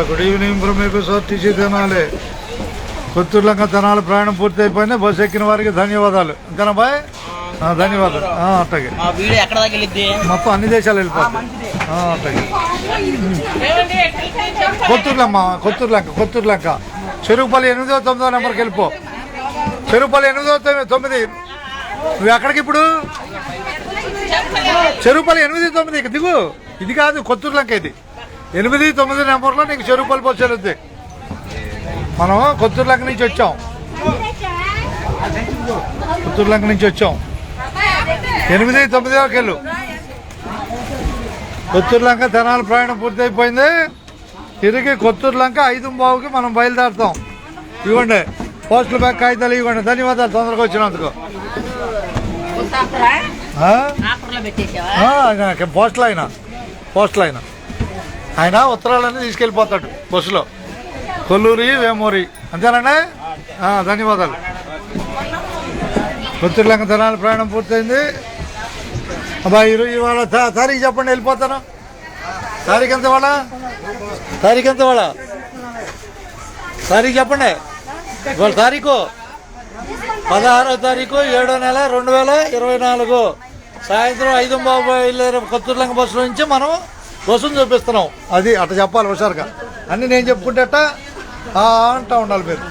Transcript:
Good evening bro. మీకు TC Tenali Kotturulanka Tenali ప్రయాణం పూర్తి అయిపోయింది. బస్సు ఎక్కిన వారికి ధన్యవాదాలు. ఇంకానా బాయ్, ధన్యవాదాలు. అట్టగే మొత్తం అన్ని దేశాలు వెళ్ళిపోతాయి. అట్టగే కొత్తూరులంక చెరుకుపల్లి 8వ 9వ నెంబర్కి వెళ్ళిపో. చెరుకుపల్లి 8వ 9. నువ్వు ఎక్కడికి ఇప్పుడు? చెరుకుపల్లి 8, 9 ఇక దిగు. ఇది కాదు కొత్తూరులంక, ఇది 8, 9 నెంబర్లో నీకు చెరుకుపల్లి బస్సు వెళ్తుంది. మనం కొత్తూరులంక నుంచి వచ్చాం. కొత్తూరులంక నుంచి వచ్చాం. 8, 9 వరకు వెళ్ళు. కొత్తూరులంక తెనాలి ప్రయాణం పూర్తి అయిపోయింది. తిరిగి కొత్తూరులంక 5:15కి మనం బయలుదేరుతాం. ఇవ్వండి పోస్టుల బ్యాగ్ కాగితాలు ఇవ్వండి. ధన్యవాదాలు తొందరగా వచ్చినందుకు. పోస్టులు ఆయన ఉత్తరాలన్నీ తీసుకెళ్ళిపోతాడు బస్సులో. కొల్లూరి, వేమూరి, అంతేనండి. ధన్యవాదాలు. కొత్తూరులంక తెనాలి ప్రయాణం పూర్తయింది. అబ్బాయి ఇవాళ తారీఖు చెప్పండి, వెళ్ళిపోతాను. తారీఖు ఎంత వాళ్ళ? తారీఖు చెప్పండి. ఇవాళ తారీఖు 16వ తారీఖు 7వ నెల 2024 సాయంత్రం 5:15 బయలుదేరే కొత్తూరులంక బస్సులో నుంచి మనం బస్సును చూపిస్తున్నాం. అది అట్లా చెప్పాలి హుషారుగా. అన్నీ నేను చెప్పుకుంటే అంటా ఉండాలి మీరు.